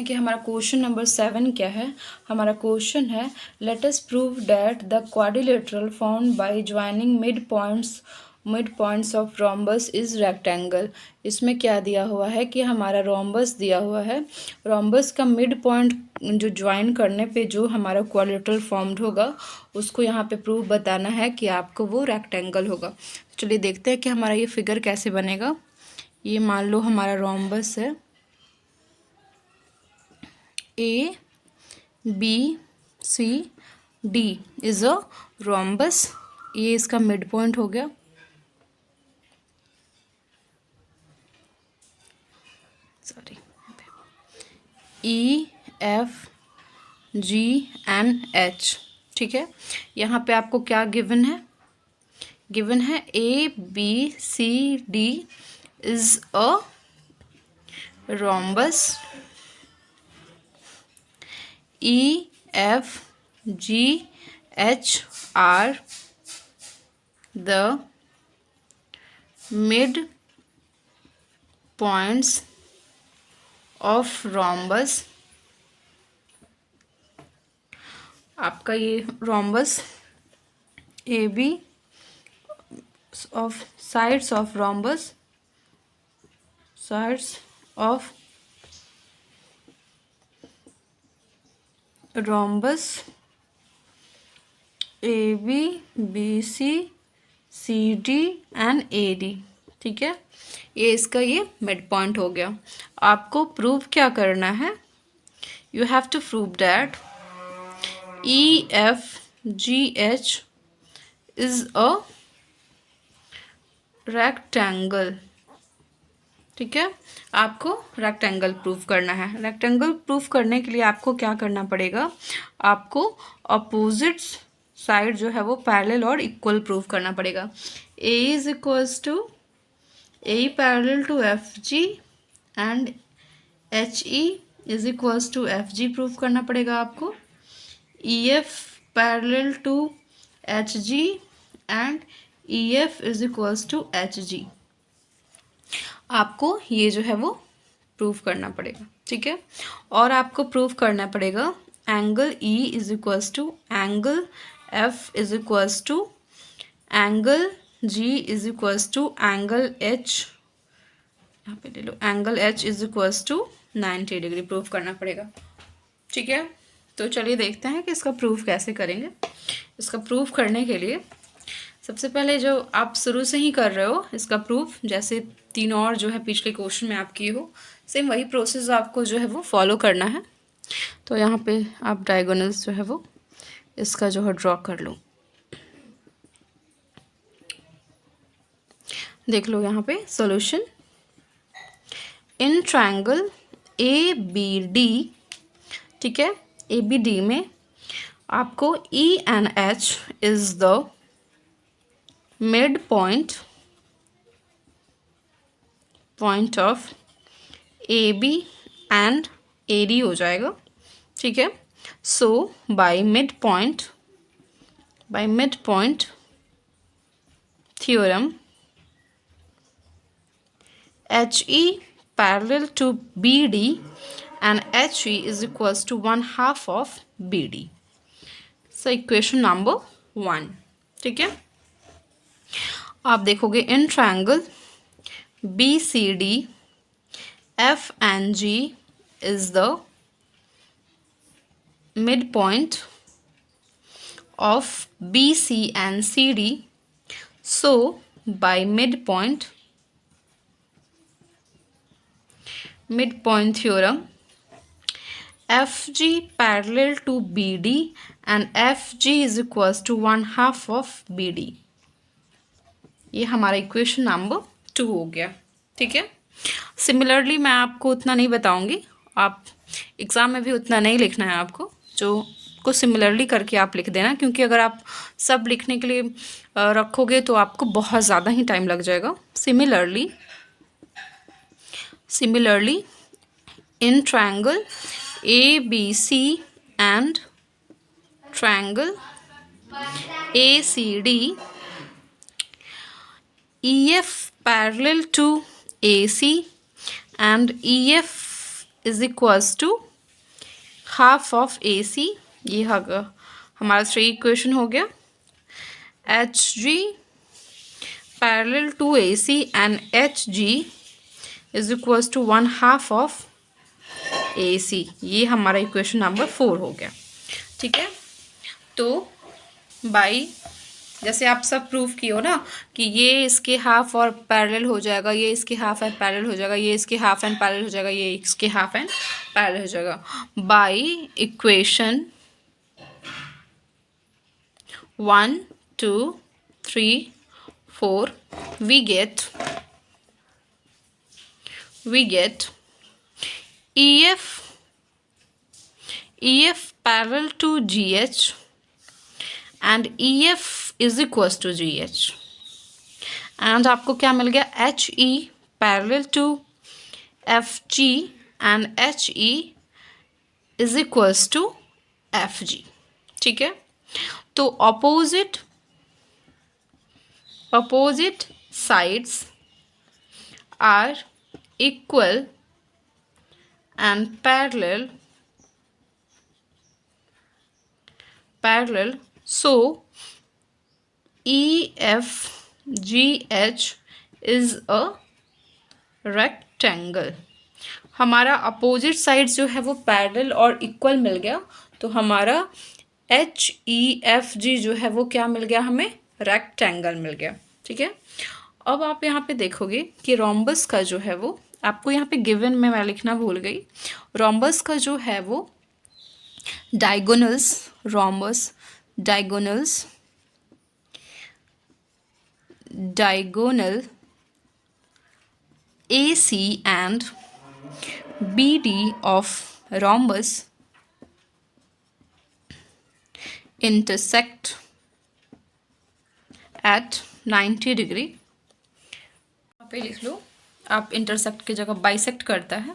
कि हमारा question number 7 क्या है। हमारा क्वेश्चन है late us prove that the quadrilateral found by joining mid points of rhombus is rectangle. इसमें क्या दिया हुआ है कि हमारा रोम्बस दिया हुआ है, रोम्बस का मिड पॉइंट जो ज्वाइन करने पे जो हमारा क्वाड्रिलेटरल फॉर्म्ड होगा उसको यहाँ पे प्रूव बताना है कि आपको वो रेक्टेंगल होगा। चलिए देखते हैं कि हमारा ये फिगर कैसे बनेगा। ये मान लो हमारा रोम्बस है A B C D is a rhombus. ये इसका मिड पॉइंट हो गया। Sorry, E F G and H। ठीक है, यहाँ पे आपको क्या गिवन है? गिवन है A B C D is a rhombus, E F G H are the mid points of rhombus। आपका ये rhombus A B of sides of rhombus, sides of rhombus A B B C C D and A D. ठीक है, ये इसका ये mid point हो गया। आपको प्रूव क्या करना है? You have to prove that E F G H is a rectangle. ठीक है, आपको रेक्टेंगल प्रूव करना है। रेक्टेंगल प्रूव करने के लिए आपको क्या करना पड़ेगा? आपको अपोजिट साइड जो है वो पैरेलल और इक्वल प्रूव करना पड़ेगा। A is equals to A parallel to F G and H E is equals to F G prove करना पड़ेगा आपको। E F parallel to H G and E F is equals to H G. आपको ये जो है वो prove करना पड़ेगा। ठीक है, और आपको प्रूव करना पड़ेगा angle E is equals to angle F is equals to angle G is equals to angle H, यहाँ पे ले लो, angle H is equals to 90 degree prove करना पड़ेगा। ठीक है, तो चलिए देखते हैं कि इसका प्रूफ कैसे करेंगे। इसका प्रूफ करने के लिए सबसे पहले जो आप शुरू से ही कर रहे हो इसका प्रूफ, जैसे 3 और जो है पिछले क्वेश्चन में आप किए हो, सेम वही प्रोसेस आपको जो है वो फॉलो करना है। तो यहाँ पे आप डायगोनल्स जो है वो इसका जो है ड्रॉ कर लो। देख लो यहाँ पे solution. In triangle A B D, ठीक है, ए बी डी में आपको E and H is the mid point of A B and A D हो जाएगा। ठीक है, so by mid point theorem H E parallel to B D and H E is equals to 1/2 of B D. So equation number 1। ठीक है, आप देखोगे in triangle B C D F and ji is the mid point of B C and C D, so by mid point theorem F G parallel to B D and F G is equals to 1/2 of B D. ये हमारा equation number 2 हो गया। ठीक है, similarly मैं आपको उतना नहीं बताऊंगी, आप एग्ज़ाम में भी उतना नहीं लिखना है आपको, जो को सिमिलरली करके आप लिख देना, क्योंकि अगर आप सब लिखने के लिए रखोगे तो आपको बहुत ज़्यादा ही टाइम लग जाएगा। Similarly in triangle A B C and triangle A C D, EF parallel to AC and EF is equals to half of A C, ये हमारा 3 इक्वेशन हो गया। H G parallel to A C and H G is equals to 1/2 of A C, ये हमारा equation number 4 हो गया। ठीक है, तो बाई जैसे आप सब प्रूफ किए हो ना कि ये इसके हाफ और पैरेलल हो जाएगा, ये इसके हाफ एंड पैरेलल हो जाएगा, ये इसके हाफ एंड पैरेलल हो जाएगा, ये इसके हाफ एंड पैरेलल हो जाएगा। Bye equation 1 2 3 4 we get EF parallel to GH and EF is equals to GH, and आपको क्या मिल गया, HE parallel to FG and HE is equals to FG। ठीक है, तो opposite sides are equal and parallel, so EFGH is a rectangle। हमारा opposite sides जो है वो पैरेलल और इक्वल मिल गया, तो हमारा HEFG जो है वो क्या मिल गया, हमें रेक्टेंगल मिल गया। ठीक है, अब आप यहाँ पे देखोगे कि रोम्बस का जो है वो आपको यहाँ पे गिवन में मैं लिखना भूल गई, रोम्बस का जो है वो diagonals, rhombus diagonal AC and BD of rhombus intersect at 90 degree. यहाँ पे लिख लो आप, इंटरसेक्ट की जगह बाइसेक्ट करता है,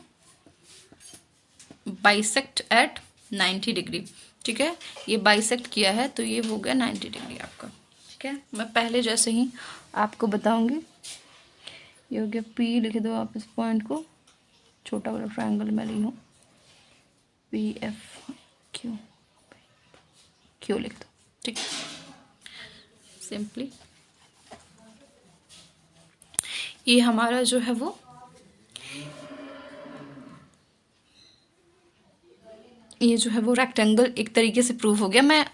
बाइसेक्ट एट 90 डिग्री। ठीक है, ये बाइसेक्ट किया है तो ये हो गया 90 डिग्री आपका। ठीक है, मैं पहले जैसे ही आपको बताऊंगी। ये हो गया P, लिख दो आप इस पॉइंट को, छोटा वाला ट्रायंगल मैं ली हूँ, PFQ लिख दो। ठीक है, सिंपली ये हमारा जो है वो रेक्टेंगल एक तरीके से प्रूफ हो गया। मैं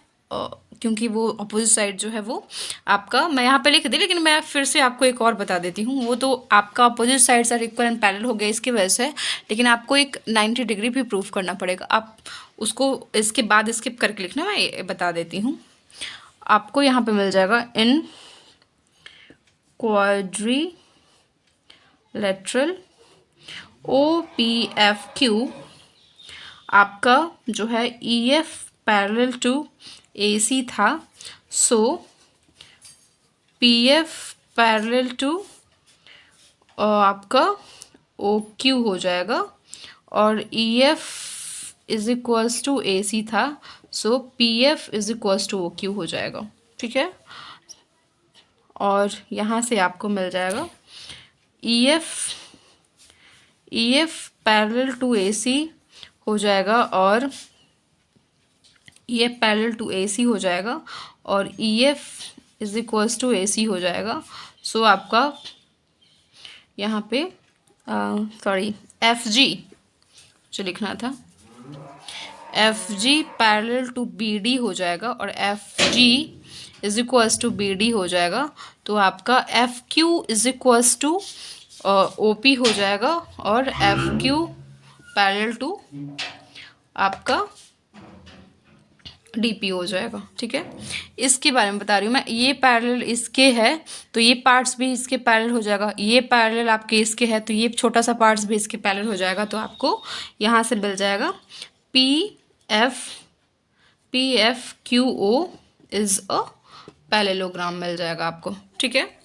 क्योंकि वो अपोजिट साइड जो है वो आपका मैं यहाँ पे लिख दी, लेकिन मैं फिर से आपको एक और बता देती हूँ। वो तो आपका opposite sides are equal and parallel हो गया इसकी वजह से, लेकिन आपको एक 90 डिग्री भी प्रूफ करना पड़ेगा। आप उसको इसके बाद स्किप करके लिखना, मैं बता देती हूँ। आपको यहाँ पे मिल जाएगा इन क्वाड्रिलेटरल OPFQ आपका जो है EF पैरेलल टू AC था, सो PF पैरेलल टू आपका OQ हो जाएगा, और EF is equals to AC था, so PF is equals to OQ हो जाएगा। ठीक है, और यहाँ से आपको मिल जाएगा EF पैरेलल टू AC हो जाएगा, और EF पैरेलल टू AC हो जाएगा, और EF is equals to AC हो जाएगा। सो आपका यहाँ पे FG जो लिखना था, FG पैरेलल टू BD हो जाएगा, और FG is equals to BD हो जाएगा। तो आपका FQ is equals to OP हो जाएगा, और FQ पैरेलल टू आपका DP हो जाएगा। ठीक है, इसके बारे में बता रही हूँ मैं। ये पैरेलल इसके है तो ये पार्ट्स भी इसके पैरेलल हो जाएगा, ये पैरेलल आपके इसके है तो ये छोटा सा पार्ट्स भी इसके पैरेलल हो जाएगा। तो आपको यहाँ से मिल जाएगा PFQO इज अ पैरेललोग्राम मिल जाएगा आपको। ठीक है,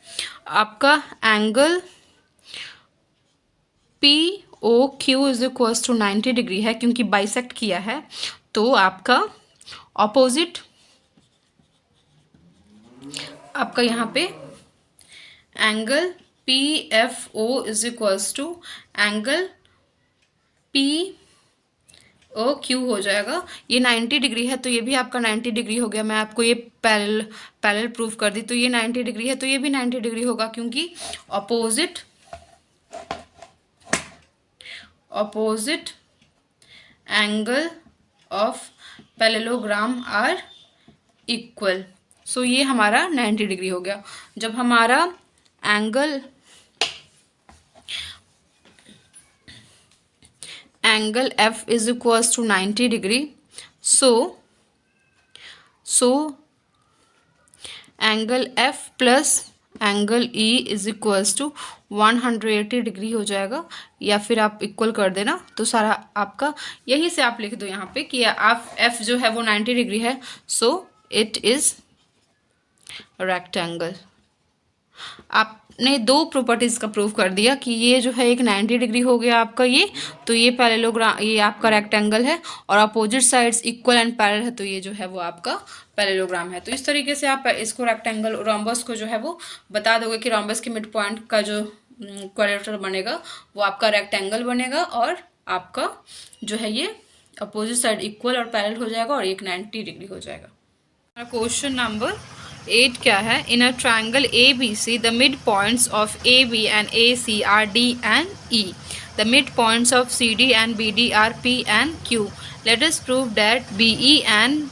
आपका angle POQ is equals to 90 degree है, क्योंकि बाइसेक्ट किया है, तो आपका ऑपोजिट आपका यहाँ पे angle PFO is equals to angle O Q हो जाएगा। ये 90 डिग्री है तो ये भी आपका 90 डिग्री हो गया। मैं आपको ये पैरेलल प्रूफ कर दी, तो ये 90 डिग्री है तो ये भी 90 डिग्री होगा, क्योंकि opposite angle of parallelogram are equal. So ये हमारा 90 डिग्री हो गया। जब हमारा angle F is equals to 90 degree, so angle F plus angle E is equals to 180 degree हो जाएगा, या फिर आप इक्वल कर देना तो सारा आपका यही से आप लिख दो यहाँ पे कि आप F जो है वो 90 डिग्री है, सो इट इज रेक्टेंगल। आपने दो प्रॉपर्टीज का प्रूव कर दिया कि ये जो है एक 90 डिग्री हो गया आपका ये, तो ये पैरेललोग्राम, ये आपका रेक्टेंगल है, और opposite sides equal and parallel है, तो ये जो है वो आपका पैरेललोग्राम है। तो इस तरीके से आप इसको रेक्टेंगल रोम्बस को जो है वो बता दोगे कि रोम्बस के मिड पॉइंट का जो क्वाड्रेटर बनेगा वो आपका रेक्टेंगल बनेगा, और आपका जो है ये अपोजिट साइड इक्वल और पैरेलल हो जाएगा, और एक 90 डिग्री हो जाएगा। क्वेश्चन नंबर 8 क्या है? In a triangle ABC the mid points of AB and AC are D and E. The mid points of CD and BD are P and Q. Let us prove that BE and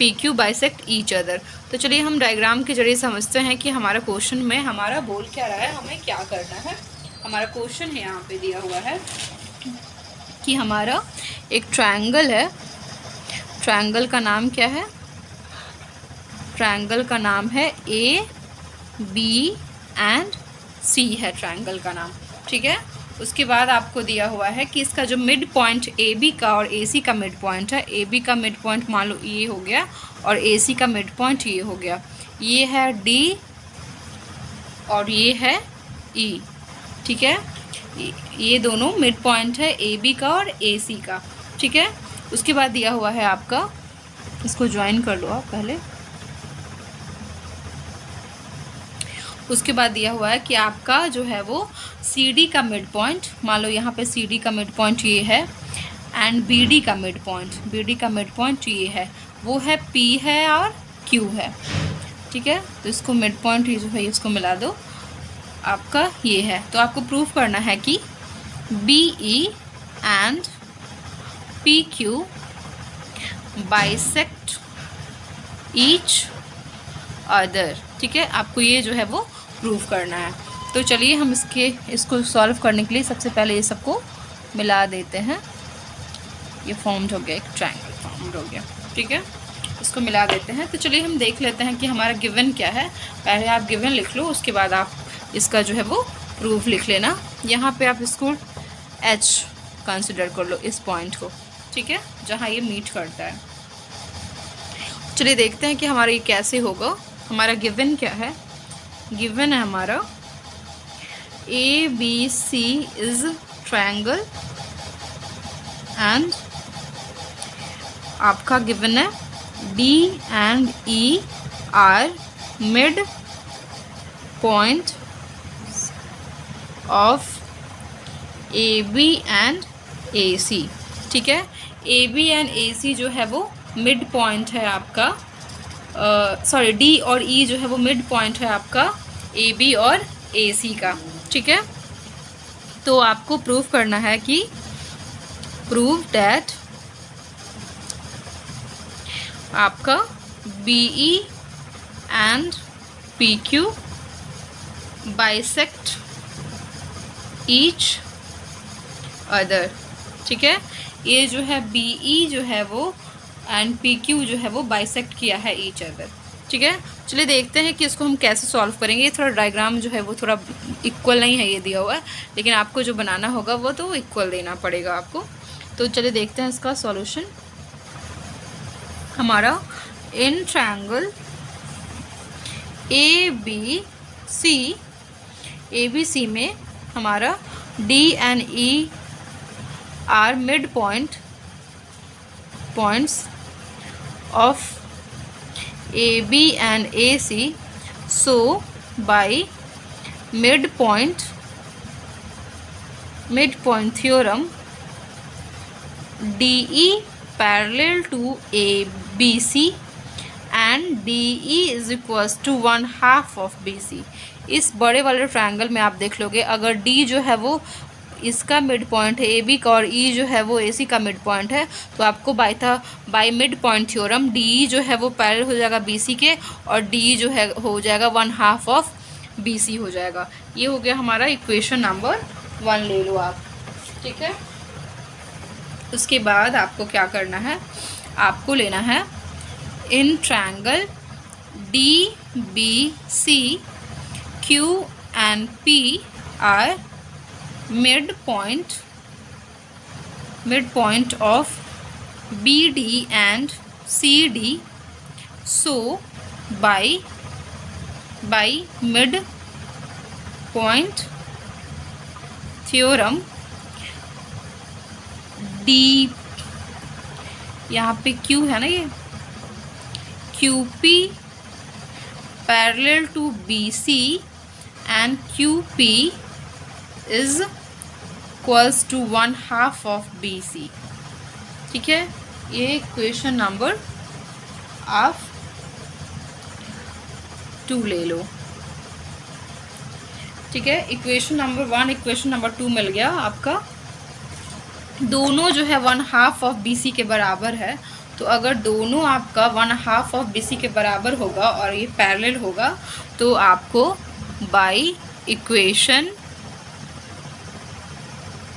PQ bisect each other. तो चलिए हम diagram के जरिए समझते हैं कि हमारा question में हमारा बोल क्या रहा है, हमें क्या करना है। हमारा क्वेश्चन है यहाँ पे दिया हुआ है कि हमारा एक ट्रायंगल है, ट्रायंगल का नाम क्या है? ट्रायंगल का नाम है AB एंड C है ट्रायंगल का नाम, ठीक है। उसके बाद आपको दिया हुआ है कि इसका जो मिड पॉइंट AB का और AC का मिड पॉइंट है, AB का मिड पॉइंट मान लो ये हो गया और AC का मिड पॉइंट ये हो गया, ये है D और ये है E, ठीक है। ये दोनों मिड पॉइंट है AB का और AC का, ठीक है। उसके बाद दिया हुआ है आपका, इसको ज्वाइन कर लो आप पहले। उसके बाद दिया हुआ है कि आपका जो है वो CD का मिड पॉइंट, मान लो यहाँ पे CD का मिड पॉइंट ये है, एंड BD का मिड पॉइंट ये है, वो है P है और Q है, ठीक है। तो इसको मिड पॉइंट ये जो है इसको मिला दो, आपका ये है। तो आपको प्रूफ करना है कि BE and PQ bisect each other, ठीक है। आपको ये जो है वो प्रूफ करना है। तो चलिए हम इसको सॉल्व करने के लिए सबसे पहले ये सबको मिला देते हैं। ये फॉर्म्ड हो गया, एक ट्रायंगल फॉर्म्ड हो गया, ठीक है। इसको मिला देते हैं। तो चलिए हम देख लेते हैं कि हमारा गिवन क्या है। पहले आप गिवन लिख लो, उसके बाद आप इसका जो है वो प्रूफ लिख लेना। यहाँ पे आप इसको H कंसिडर कर लो, इस पॉइंट को, ठीक है, जहाँ ये मीट करता है। चलिए देखते हैं कि हमारा ये कैसे होगा। हमारा गिवन क्या है? गिवन है हमारा ABC इज ट्रायंगल एंड आपका गिवन है D and E are mid point of AB and AC, ठीक है। AB एंड AC जो है वो मिड पॉइंट है आपका, सॉरी D और E जो है वो मिड पॉइंट है आपका AB और AC का, ठीक है। तो आपको प्रूफ करना है कि प्रूव दैट आपका BE and PQ bisect each other, ठीक है। ये जो है BE जो है वो एंड PQ जो है वो बाइसेक्ट किया है ईच अदर, ठीक है। चलिए देखते हैं कि इसको हम कैसे सॉल्व करेंगे। ये थोड़ा डायग्राम जो है वो थोड़ा इक्वल नहीं है ये दिया हुआ है, लेकिन आपको जो बनाना होगा वो तो इक्वल देना पड़ेगा आपको। तो चलिए देखते हैं इसका सॉल्यूशन। हमारा इन ट्रायंगल ABC में हमारा D and E are mid points of AB and AC, so by midpoint theorem DE parallel to ABC and DE is equals to 1/2 of BC। इस बड़े वाले ट्रायंगल में आप देख लोगे, अगर D जो है वो इसका मिड पॉइंट है AB का और E जो है वो AC का मिड पॉइंट है, तो आपको bye mid point theorem DE जो है वो पैरेलल हो जाएगा BC के और DE जो है हो जाएगा 1/2 ऑफ BC हो जाएगा। ये हो गया हमारा इक्वेशन नंबर 1, ले लो आप, ठीक है। उसके बाद आपको क्या करना है, आपको लेना है in triangle DBC Q and P are midpoint of BD and CD, so by midpoint theorem D, यहाँ पे Q है ना, ये QP parallel to BC and QP is equals to 1/2 of BC, ठीक है। ये क्वेश्चन नंबर आप 2 ले लो, ठीक है। इक्वेशन नंबर 1 इक्वेशन नंबर 2 मिल गया आपका। दोनों जो है 1/2 ऑफ BC के बराबर है, तो अगर दोनों आपका 1/2 ऑफ BC के बराबर होगा और ये पैरेलल होगा, तो आपको by equation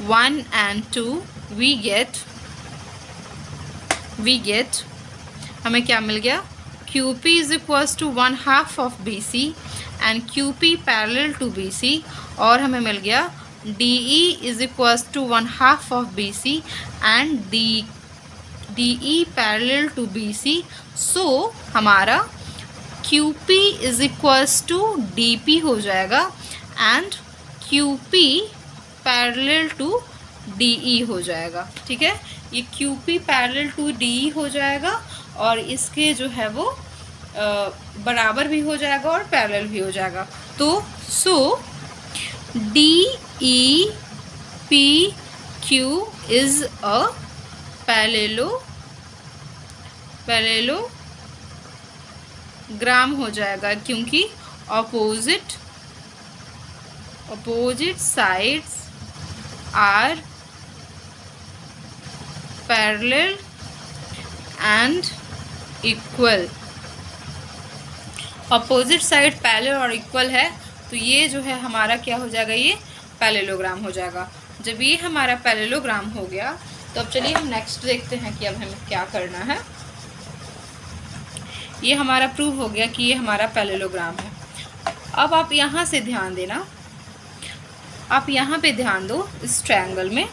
1 and 2 we get हमें क्या मिल गया, QP is equals to 1/2 of BC and QP parallel to BC, और हमें मिल गया DE is equals to 1/2 of BC and DE parallel to BC, so हमारा QP is equals to DP हो जाएगा and QP parallel to DE हो जाएगा, ठीक है। ये QP पैरेलल टू DE हो जाएगा और इसके जो है वो बराबर भी हो जाएगा और पैरेलल भी हो जाएगा। तो so DEPQ is a parallelogram हो जाएगा, क्योंकि opposite sides are parallel and equal. Opposite side parallel और इक्वल है, तो ये जो है हमारा क्या हो जाएगा, ये पैरेललोग्राम हो जाएगा। जब ये हमारा पैरेललोग्राम हो गया, तो अब चलिए हम नेक्स्ट देखते हैं कि अब हमें क्या करना है। ये हमारा प्रूव हो गया कि ये हमारा पैरेललोग्राम है। अब आप यहाँ से ध्यान देना, आप यहाँ पे ध्यान दो, इस ट्रायंगल में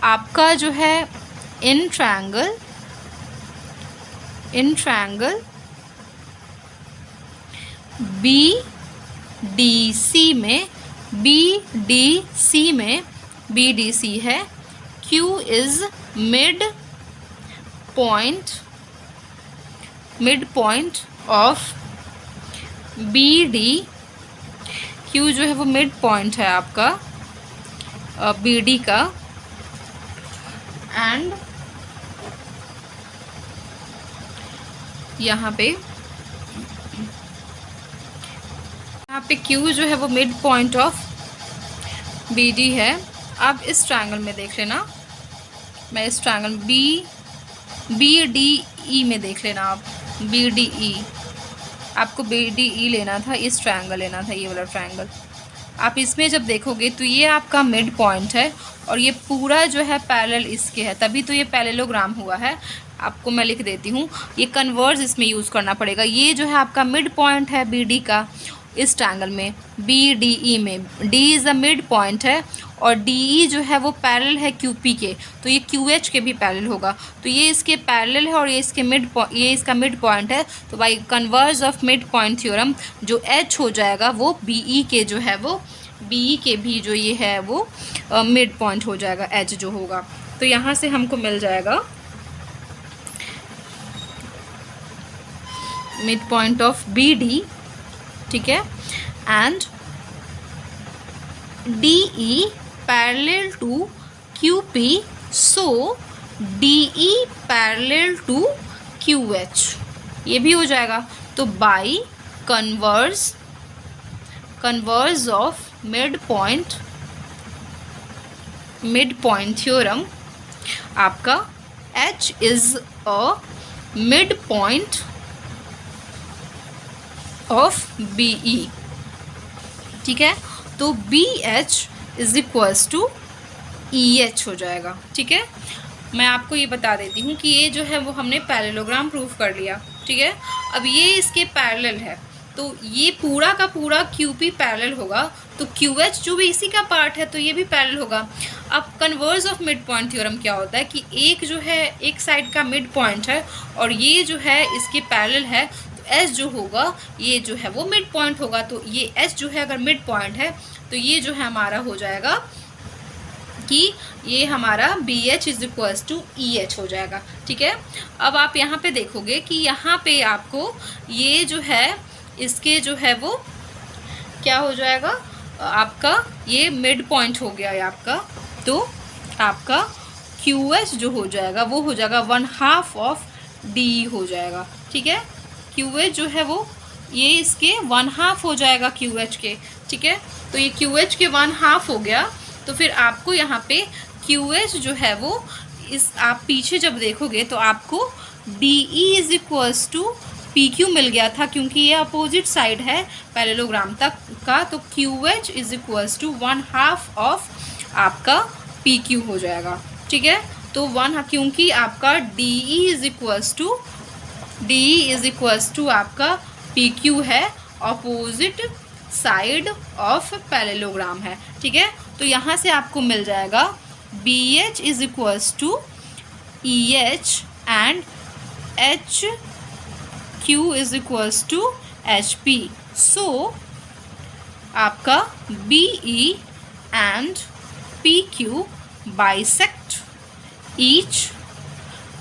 आपका जो है इन ट्रायंगल BDC है, Q is mid point of BD। Q जो है वो मिड पॉइंट है आपका BD का, एंड यहाँ पे Q जो है वो मिड पॉइंट ऑफ BD है। अब इस ट्रायंगल में देख लेना, मैं इस ट्रायंगल BDE में देख लेना आप, BDE आपको BDE लेना था, इस ट्रायंगल लेना था, ये वाला ट्रायंगल। आप इसमें जब देखोगे तो ये आपका मिड पॉइंट है और ये पूरा जो है पैरेलल इसके है, तभी तो ये पैरेललोग्राम हुआ है। आपको मैं लिख देती हूँ, ये कन्वर्स इसमें यूज़ करना पड़ेगा। ये जो है आपका मिड पॉइंट है BD का, इस ट्रायंगल में BDE में D is a mid point है और DE जो है वो पैरेलल है QP के, तो ये QH के भी पैरेलल होगा। तो ये इसके पैरेलल है और ये इसका मिड पॉइंट है, तो by converse of mid point theorem जो H हो जाएगा वो BE के जो है वो BE के भी जो ये है वो मिड पॉइंट हो जाएगा, H जो होगा। तो यहाँ से हमको मिल जाएगा मिड पॉइंट ऑफ BD, ठीक है, and DE parallel to QP, so DE parallel to QH, ये भी हो जाएगा। तो by converse of mid point theorem, आपका H is a mid point of BE, ठीक है। तो BH is equals to EH हो जाएगा, ठीक है। मैं आपको ये बता देती हूँ कि ये जो है वो हमने पैरेललोग्राम प्रूफ कर लिया, ठीक है। अब ये इसके पैरेलल है, तो ये पूरा का पूरा QP पैरेलल होगा, तो QH जो भी इसी का पार्ट है तो ये भी पैरेलल होगा। अब converse of mid point theorem क्या होता है कि एक जो है एक साइड का मिड पॉइंट है और ये जो है इसके पैरेलल है, तो S जो होगा ये जो है वो मिड पॉइंट होगा। तो ये S जो है अगर मिड पॉइंट है तो ये जो है हमारा हो जाएगा कि ये हमारा BH is equals to EH हो जाएगा, ठीक है। अब आप यहाँ पे देखोगे कि यहाँ पे आपको ये जो है इसके जो है वो क्या हो जाएगा, आपका ये मिड पॉइंट हो गया है आपका, तो आपका QH जो हो जाएगा वो हो जाएगा 1/2 ऑफ DE हो जाएगा, ठीक है। QH जो है वो ये इसके 1/2 हो जाएगा QH के, ठीक है। तो ये QH के 1/2 हो गया, तो फिर आपको यहाँ पे QH जो है वो इस आप पीछे जब देखोगे तो आपको DE is equals to PQ मिल गया था, क्योंकि ये अपोजिट साइड है पैरेललोग्राम तक का। तो QH is equals to 1/2 of आपका PQ हो जाएगा, ठीक है। तो क्योंकि आपका DE इज इक्वल्स टू आपका PQ है, अपोजिट साइड ऑफ पैरेललोग्राम है, ठीक है। तो यहाँ से आपको मिल जाएगा BH is equals to EH and HQ is equals to HP। So आपका BE and PQ bisect each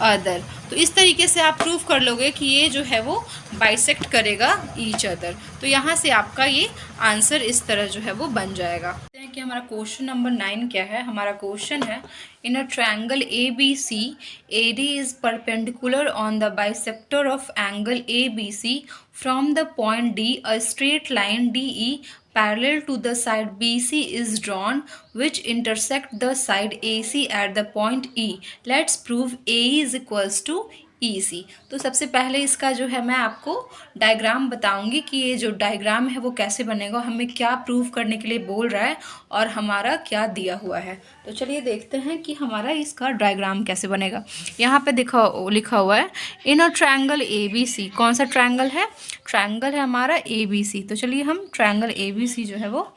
other. तो इस तरीके से आप प्रूव कर लोगे कि ये जो है वो बाइसेक्ट करेगा ईच अदर। तो यहाँ से आपका ये आंसर इस तरह जो है वो बन जाएगा। देखते हैं कि हमारा क्वेश्चन नंबर 9 क्या है। हमारा क्वेश्चन है, in a triangle ABC AD is perpendicular on the bisector of angle ABC from the point D a straight line DE parallel to the side BC is drawn which intersect the side AC at the point E. Let's prove AE is equals to EC। तो सबसे पहले इसका जो है मैं आपको diagram बताऊंगी कि ये जो डायग्राम है वो कैसे बनेगा, हमें क्या प्रूव करने के लिए बोल रहा है और हमारा क्या दिया हुआ है। तो चलिए देखते हैं कि हमारा इसका डायग्राम कैसे बनेगा। यहाँ पे लिखा हुआ है इन अ ट्रायंगल ABC। कौन सा ट्रायंगल है? ट्रायंगल है हमारा ABC। तो चलिए हम ट्रायंगल ABC जो है वो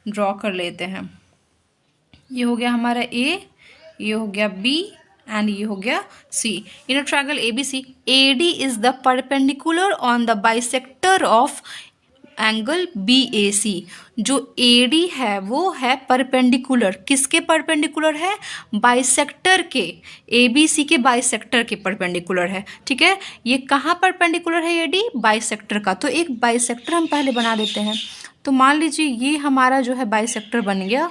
ड्रॉ कर लेते हैं। ये हो गया हमारा A, ये हो गया B एंड ये हो गया C। In a triangle ABC AD is the perpendicular on the bisector of angle BAC। जो AD है वो है परपेंडिकुलर, किसके परपेंडिकुलर है? बाइसेक्टर के, ABC के बाइसेक्टर के परपेंडिकुलर है, ठीक है। ये कहाँ परपेंडिकुलर है AD? बाइसेक्टर का। तो एक बाइसेक्टर हम पहले बना देते हैं। तो मान लीजिए ये हमारा जो है बाइसेक्टर बन गया,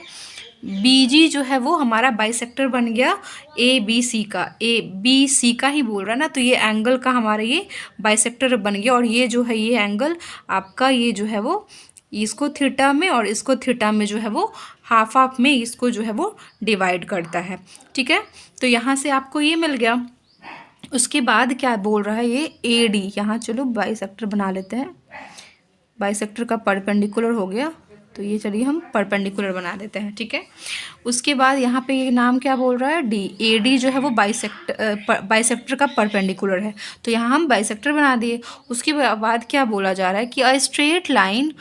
BG जो है वो हमारा बाइसेक्टर बन गया ABC का। ABC का ही बोल रहा है ना, तो ये एंगल का हमारा ये बाइसेक्टर बन गया। और ये जो है ये एंगल आपका ये जो है वो इसको थीटा में और इसको थीटा में जो है वो हाफ हाफ में इसको जो है वो डिवाइड करता है, ठीक है। तो यहाँ से आपको ये मिल गया। उसके बाद क्या बोल रहा है ये AD, यहाँ चलो बाइसेक्टर बना लेते हैं। बाइसेक्टर का परपेंडिकुलर हो गया, तो ये चलिए हम परपेंडिकुलर बना देते हैं, ठीक है। उसके बाद यहाँ पे ये नाम क्या बोल रहा है? D। AD जो है वो बाइसेक्टर का परपेंडिकुलर है, तो यहाँ हम बाइसेक्टर बना दिए। उसके बाद क्या बोला जा रहा है कि अ straight line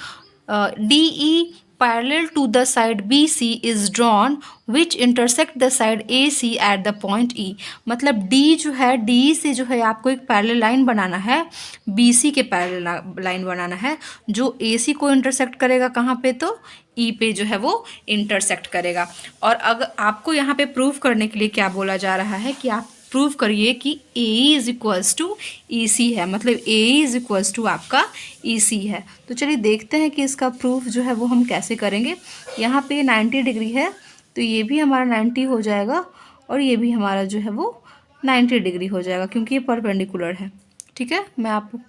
DE parallel to the side BC is drawn which intersect the side AC at the point E। मतलब D जो है DE से जो है आपको एक पैरेलल लाइन बनाना है, BC के पैरेलल लाइन बनाना है जो AC को इंटरसेक्ट करेगा कहाँ पे? तो E पे जो है वो इंटरसेक्ट करेगा। और अगर आपको यहाँ पे प्रूव करने के लिए क्या बोला जा रहा है कि आप प्रूव करिए कि AE is equals to EC है, मतलब AE इज इक्वल्स टू आपका EC है। तो चलिए देखते हैं कि इसका प्रूफ जो है वो हम कैसे करेंगे। यहाँ पे 90 डिग्री है, तो ये भी हमारा 90 हो जाएगा और ये भी हमारा जो है वो 90 डिग्री हो जाएगा क्योंकि ये परपेंडिकुलर है। ठीक है, मैं आपको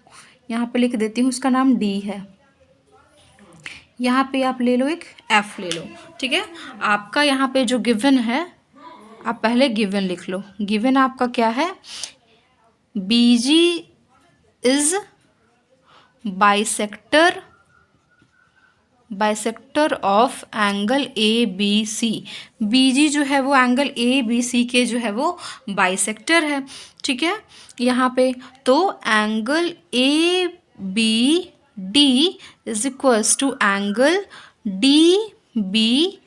यहाँ पे लिख देती हूँ, उसका नाम डी है। यहाँ पे आप ले लो एक एफ ले लो। ठीक है, आपका यहाँ पे जो गिवन है, आप पहले गिवन लिख लो। गिवन आपका क्या है, BG is bisector of angle ABC। BG जो है वो एंगल ABC के जो है वो बाइसेक्टर है। ठीक है, यहाँ पे तो angle ABD is equals to angle DBC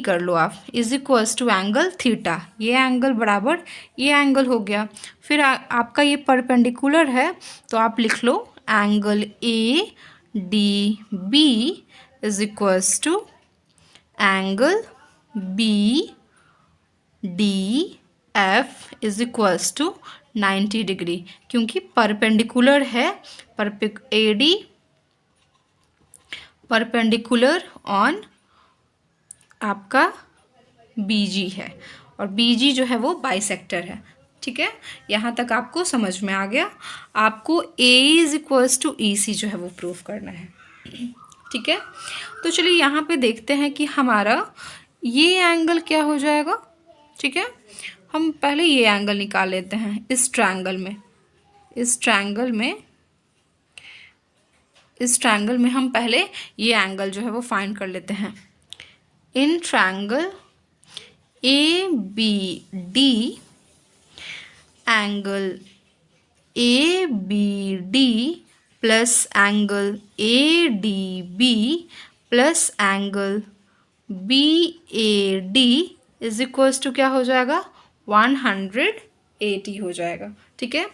कर लो आप, is equals to angle theta. ये एंगल बराबर ये एंगल हो गया। फिर आपका ये परपेंडिकुलर है तो आप लिख लो angle ADB is equals to angle BDF is equals to 90 degree, क्योंकि परपेंडिकुलर है। AD परपेंडिकुलर ऑन आपका BG है और BG जो है वो बाइसेक्टर है। ठीक है, यहाँ तक आपको समझ में आ गया। आपको A is equals to EC जो है वो प्रूफ करना है। ठीक है, तो चलिए यहाँ पे देखते हैं कि हमारा ये एंगल क्या हो जाएगा। ठीक है, हम पहले ये एंगल निकाल लेते हैं इस ट्रायंगल में हम पहले ये एंगल जो है वो फाइंड कर लेते हैं। In triangle ABD angle ABD plus angle ADB plus angle BAD is equals to क्या हो जाएगा, 180 हो जाएगा। ठीक है,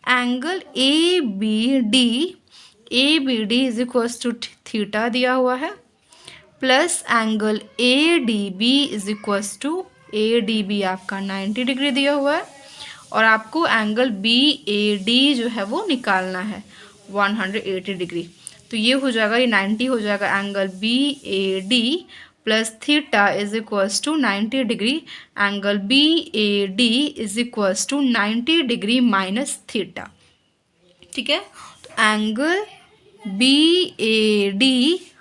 angle ABD is equals to theta दिया हुआ है, plus angle ADB is equals to ADB आपका 90 डिग्री दिया हुआ है, और आपको एंगल BAD जो है वो निकालना है 180 डिग्री। तो ये हो जाएगा, ये 90 हो जाएगा angle BAD plus theta is equals to 90 degree, angle BAD is equals to 90 degree minus theta. ठीक है, तो एंगल BAD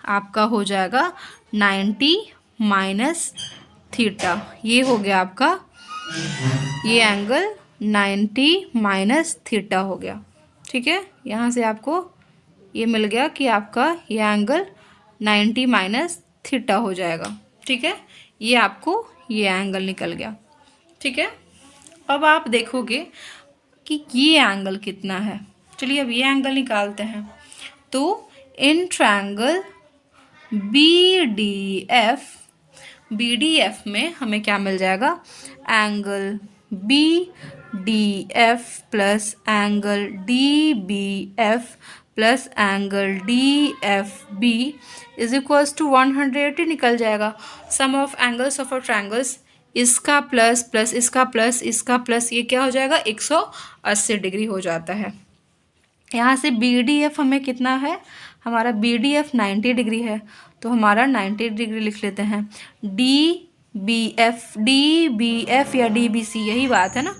आपका हो जाएगा 90 माइनस थीटा। ये हो गया आपका, ये एंगल 90 माइनस थीटा हो गया। ठीक है, यहाँ से आपको ये मिल गया कि आपका ये एंगल 90 माइनस थीटा हो जाएगा। ठीक है, ये आपको ये एंगल निकल गया। ठीक है, अब आप देखोगे कि ये एंगल कितना है। चलिए अब ये एंगल निकालते हैं। तो इन ट्रायंगल BDF में हमें क्या मिल जाएगा, angle BDF plus angle DBF plus angle DFB is equals to 180 निकल जाएगा। Sum of angles of a triangles, इसका प्लस प्लस इसका प्लस इसका प्लस, ये क्या हो जाएगा, 180 डिग्री हो जाता है। यहाँ से BDF हमें कितना है, हमारा BDF 90 डिग्री है, तो हमारा 90 डिग्री लिख लेते हैं। DBF या DBC यही बात है ना,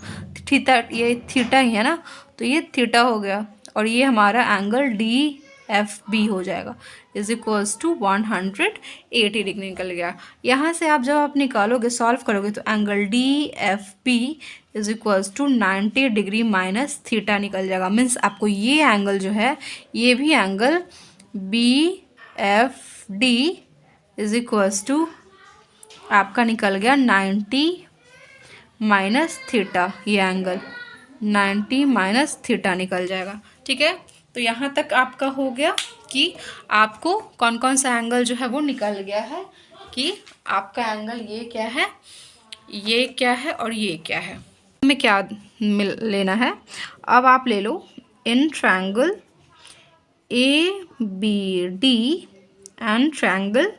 थीटा, ये थीटा ही है ना, तो ये थीटा हो गया, और ये हमारा एंगल DFB हो जाएगा इज इक्वल्स टू 180 डिग्री निकल गया। यहाँ से आप जब आप निकालोगे, सॉल्व करोगे, तो angle DFB is equals to 90 degree minus theta निकल जाएगा। मीन्स आपको ये एंगल जो है, ये भी angle BFD is equals to आपका निकल गया 90 माइनस थीटा। ये एंगल 90 माइनस थीटा निकल जाएगा। ठीक है, तो यहाँ तक आपका हो गया कि आपको कौन कौन सा एंगल जो है वो निकल गया है, कि आपका एंगल ये क्या है, ये क्या है और ये क्या है, हमें क्या लेना है। अब आप ले लो in triangle ABD and triangle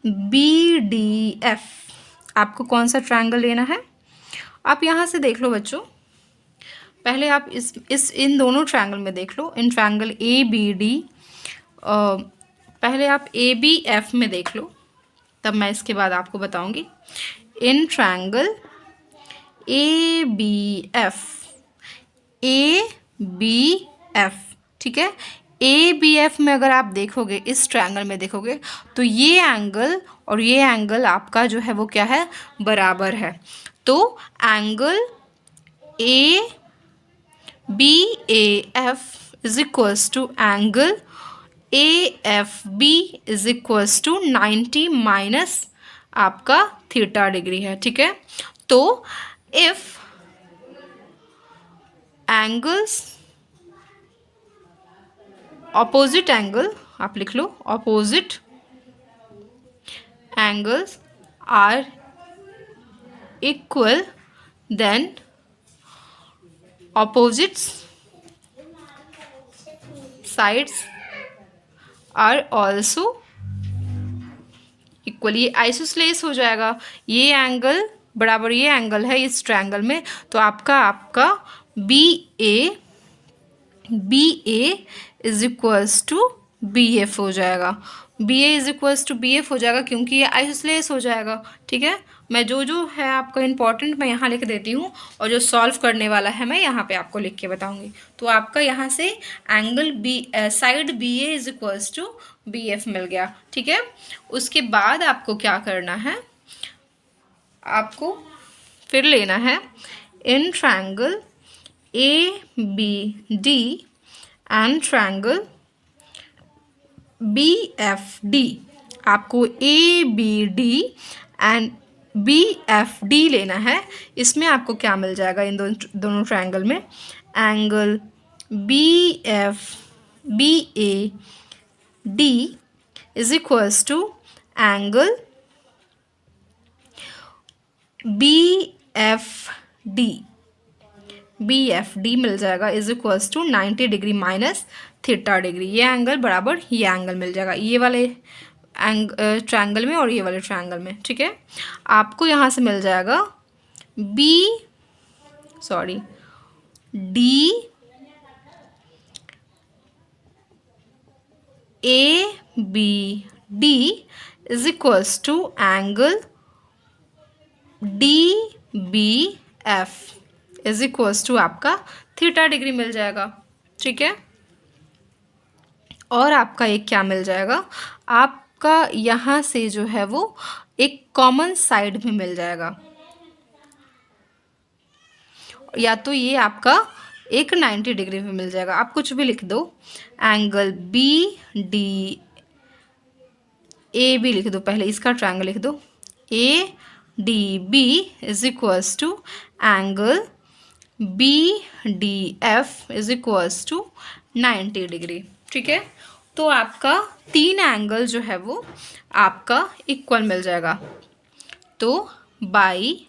BDF, आपको कौन सा ट्रायंगल लेना है। आप यहाँ से देख लो बच्चों, पहले आप इन दोनों ट्रायंगल में देख लो। इन ट्रायंगल ABD, पहले आप ABF में देख लो, तब मैं इसके बाद आपको बताऊंगी। इन ट्रायंगल ABF, ABF, ठीक है। ABF में अगर आप देखोगे, इस ट्रायंगल में देखोगे तो ये एंगल और ये एंगल आपका जो है वो क्या है, बराबर है। तो angle ABAF is equals to angle AFB is equals to 90 minus आपका थीटा डिग्री है, ठीक है। तो इफ एंगल्स ऑपोजिट एंगल, आप लिख लो opposite angles are equal, then opposites sides are also equal. ये आइसोस्लेस हो जाएगा, ये एंगल बराबर ये एंगल है इस ट्रायंगल में, तो आपका BA is equals to BF हो जाएगा। BA is equals to BF हो जाएगा क्योंकि ये आइसोस्लेस हो जाएगा, ठीक है। मैं जो है आपका इम्पॉर्टेंट मैं यहाँ लिख देती हूँ, और जो सॉल्व करने वाला है मैं यहाँ पे आपको लिख के बताऊँगी। तो आपका यहाँ से angle side BA is equals to BF मिल गया, ठीक है। उसके बाद आपको क्या करना है, आपको फिर लेना है इन triangle ABD and triangle BFD, आपको ABD एंड BFD लेना है। इसमें आपको क्या मिल जाएगा, इन दोनों ट्रायंगल में angle BAD is equals to angle BFD मिल जाएगा is equals to 90 degree minus theta degree. ये एंगल बराबर ये एंगल मिल जाएगा, ये वाले ट्रायंगल में और ये वाले ट्रायंगल में, ठीक है। आपको यहाँ से मिल जाएगा DABD is equals to angle DBF is equals to आपका थीटा डिग्री मिल जाएगा, ठीक है। और आपका एक क्या मिल जाएगा, आपका यहाँ से जो है वो एक कॉमन साइड भी मिल जाएगा, या तो ये आपका एक 90 डिग्री भी मिल जाएगा, आप कुछ भी लिख दो। एंगल BDAB लिख दो, पहले इसका ट्रायंगल लिख दो, ADB is equals to angle BDF is equals to 90 degree, ठीक है। तो आपका तीन एंगल जो है वो आपका इक्वल मिल जाएगा। तो by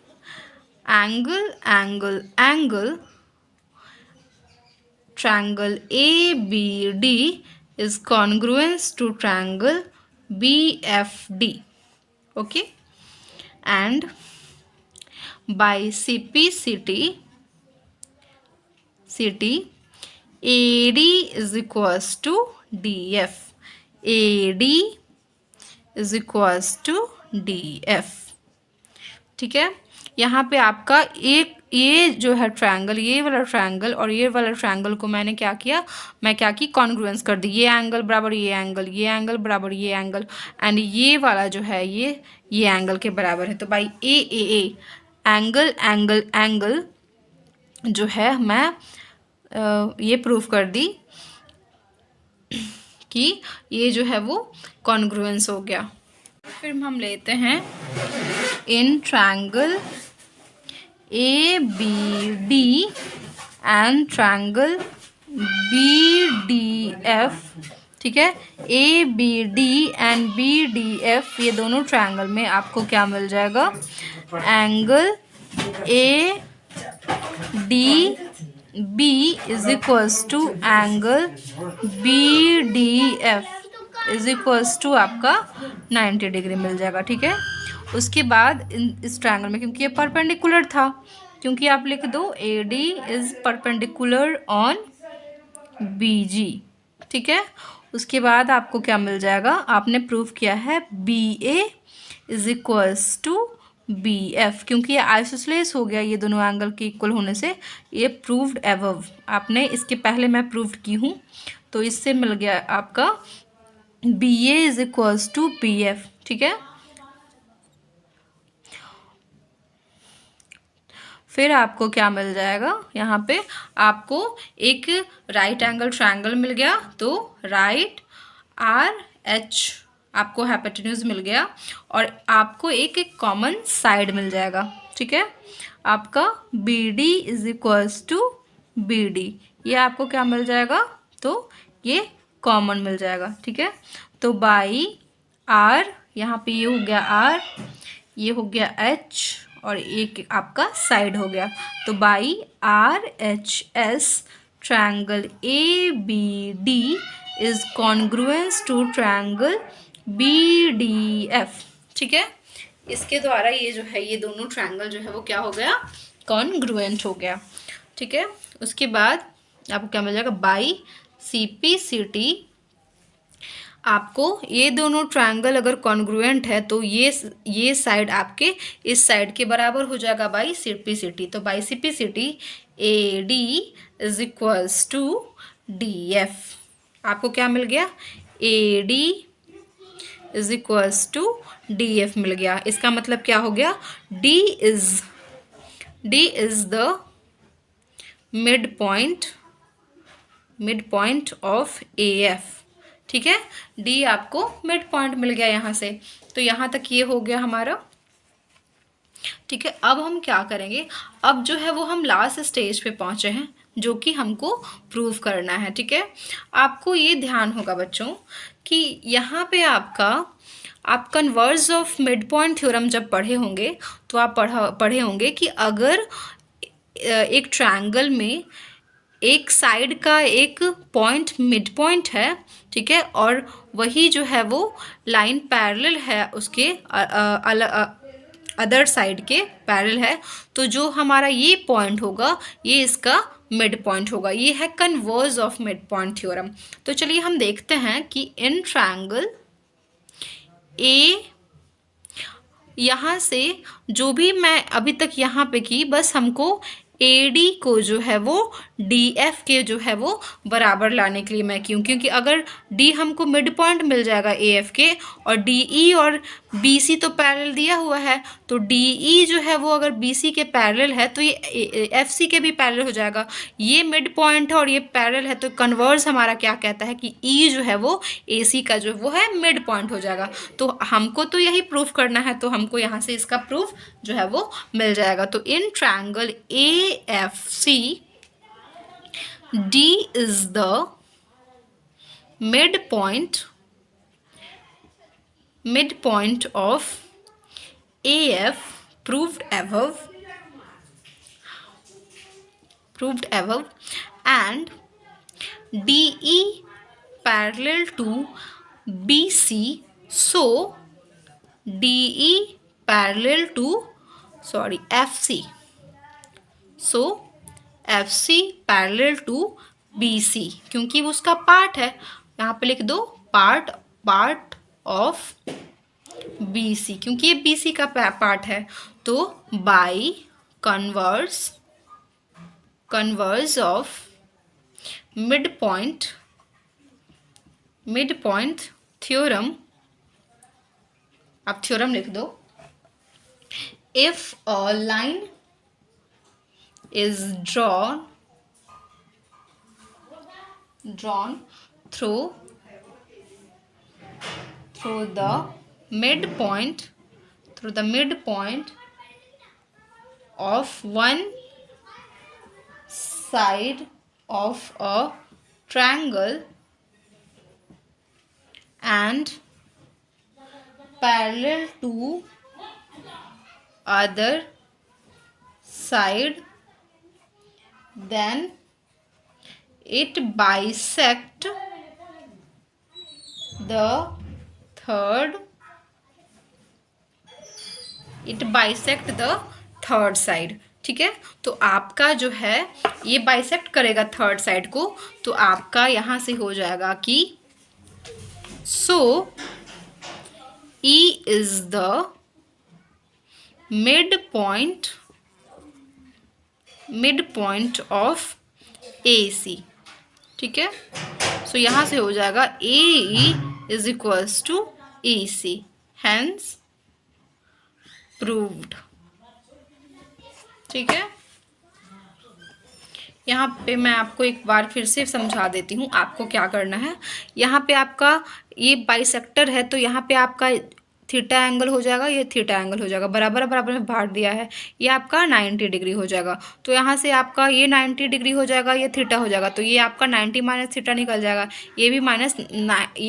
angle triangle ABD is congruent to triangle BFD, okay, and by CP/CT AD is equals to DF, AD is equals to DF, ठीक है। यहाँ पे आपका एक ये जो है ट्रायंगल, ये वाला ट्रायंगल और ये वाला ट्रायंगल को मैंने क्या किया, मैं क्या की कॉन्ग्रुएंस कर दी, ये एंगल बराबर ये एंगल, ये एंगल बराबर ये एंगल, एंड ये वाला जो है ये एंगल के बराबर है। तो बाई ए एंगल जो है मैं ये प्रूफ कर दी कि ये जो है वो कॉन्ग्रुएंस हो गया। फिर हम लेते हैं in triangle ABD and triangle BDF, ठीक है। ABD एंड BDF ये दोनों ट्रायंगल में आपको क्या मिल जाएगा, angle ADB is equals to angle BDF is equals to आपका 90 डिग्री मिल जाएगा, ठीक है। उसके बाद इस ट्रायंगल में क्योंकि ये परपेंडिकुलर था, क्योंकि आप लिख दो AD is perpendicular on BG, ठीक है। उसके बाद आपको क्या मिल जाएगा, आपने प्रूव किया है BA is equals to B F, क्योंकि ये आइसोसेलेस हो गया ये दोनों एंगल के इक्वल होने से, ये प्रूव्ड एबव। आपने इसके पहले मैं प्रूव्ड की हूँ, तो इससे मिल गया आपका B A is equals to B F. ठीक है, फिर आपको क्या मिल जाएगा, यहाँ पे आपको एक राइट एंगल ट्रायंगल मिल गया, तो राइट आर एच आपको हाइपोटेन्यूज मिल गया, और आपको एक एक कॉमन साइड मिल जाएगा। ठीक है, आपका B D is equals to B D, ये आपको क्या मिल जाएगा, तो ये कॉमन मिल जाएगा। ठीक है, तो बाई आर, यहाँ पे ये हो गया आर, ये हो गया एच, और एक आपका साइड हो गया, तो by R H S triangle A B D is congruence to triangle B D F. ठीक है, इसके द्वारा ये जो है, ये दोनों ट्रायंगल जो है वो क्या हो गया, कॉन्ग्रुएंट हो गया। ठीक है, उसके बाद आपको क्या मिल जाएगा, by C P C T, आपको ये दोनों ट्रायंगल अगर कॉन्ग्रुएंट है तो ये साइड आपके इस साइड के बराबर हो जाएगा by C P C T, तो by C P C T A D is equals to D F. आपको क्या मिल गया, A D is equals to D F मिल गया। इसका मतलब क्या हो गया, D is the mid point of A F. ठीक है, डी आपको मिड पॉइंट मिल गया यहाँ से, तो यहाँ तक ये हो गया हमारा। ठीक है, अब हम क्या करेंगे, अब जो है वो हम लास्ट स्टेज पे पहुँचे हैं, जो कि हमको प्रूव करना है। ठीक है, आपको ये ध्यान होगा बच्चों कि यहाँ पे आप converse of mid point theorem जब पढ़े होंगे तो आप पढ़े होंगे कि अगर एक ट्रायंगल में एक साइड का एक पॉइंट मिड पॉइंट है, ठीक है, और वही जो है वो लाइन पैरेलल है उसके अदर साइड के पैरेलल है, तो जो हमारा ये पॉइंट होगा ये इसका मिड पॉइंट होगा। ये है converse of mid point theorem. तो चलिए हम देखते हैं कि इन ट्रायंगल ए, यहाँ से जो भी मैं अभी तक यहाँ पे की, बस हमको ए डी को जो है वो डी एफ के जो है वो बराबर लाने के लिए मैं क्यों, क्योंकि अगर डी हमको मिड पॉइंट मिल जाएगा ए एफ के, और डी ई और बी सी तो पैरेलल दिया हुआ है, तो डी ई जो है वो अगर बी सी के पैरेलल है तो ये एफ सी के भी पैरेलल हो जाएगा। ये मिड पॉइंट है और ये पैरेलल है, तो कन्वर्स हमारा क्या कहता है कि ई जो है वो ए सी का जो वो है मिड पॉइंट हो जाएगा। तो हमको तो यही प्रूफ करना है, तो हमको यहाँ से इसका प्रूफ जो है वो मिल जाएगा। तो in triangle A F C, D is the midpoint of AF proved above, and DE parallel to BC, so DE parallel to FC, so FC parallel to BC, क्योंकि वो उसका पार्ट है, यहाँ पे लिख दो पार्ट ऑफ BC, क्योंकि ये BC का पार्ट है। तो by converse of mid point theorem, आप थ्योरम लिख दो, if a line is drawn through the midpoint of one side of a triangle and parallel to other side, then it bisect the third side। ठीक है, तो आपका जो है ये बाइसेक्ट करेगा थर्ड साइड को, तो आपका यहाँ से हो जाएगा कि so E is the mid point of A C. ठीक है, सो यहाँ से हो जाएगा A E is equals to E C, hence proved. ठीक है, यहाँ पे मैं आपको एक बार फिर से समझा देती हूँ आपको क्या करना है। यहाँ पे आपका ये बाइसेक्टर है, तो यहाँ पे आपका थीटा एंगल हो जाएगा, ये थीटा एंगल हो जाएगा, बराबर बराबर में बांट दिया है, ये आपका 90 डिग्री हो जाएगा। तो यहाँ से आपका ये 90 डिग्री हो जाएगा, ये थीटा हो जाएगा, तो ये आपका 90 माइनस थीटा निकल जाएगा, ये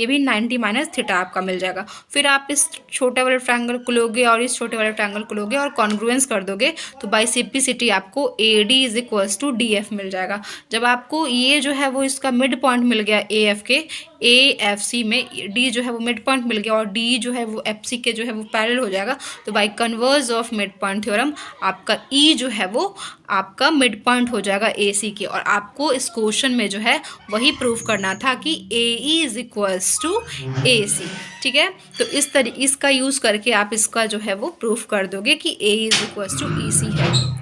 भी 90 माइनस थीटा आपका मिल जाएगा। फिर आप इस छोटे वाले ट्रायंगल को लोगे और इस छोटे वाले ट्रायंगल को लोगे और कॉन्ग्रुएंस कर दोगे, तो बाई सिंप्लिसिटी आपको A D is equals to D F मिल जाएगा। जब आपको ये जो है वो इसका मिड पॉइंट मिल गया ए एफ के, ए एफ सी में डी जो है वो मिड पॉइंट मिल गया और डी जो है वो एफ सी के जो है वो पैरेलल हो जाएगा, तो by converse of mid point theorem आपका ई जो है वो आपका मिड पॉइंट हो जाएगा ए सी के। और आपको इस क्वेश्चन में जो है वही प्रूफ करना था कि ए E is equals to A C. ठीक है, तो इसका यूज़ करके आप इसका जो है वो प्रूफ कर दोगे कि ए इज इक्वल्स टू ई सी है।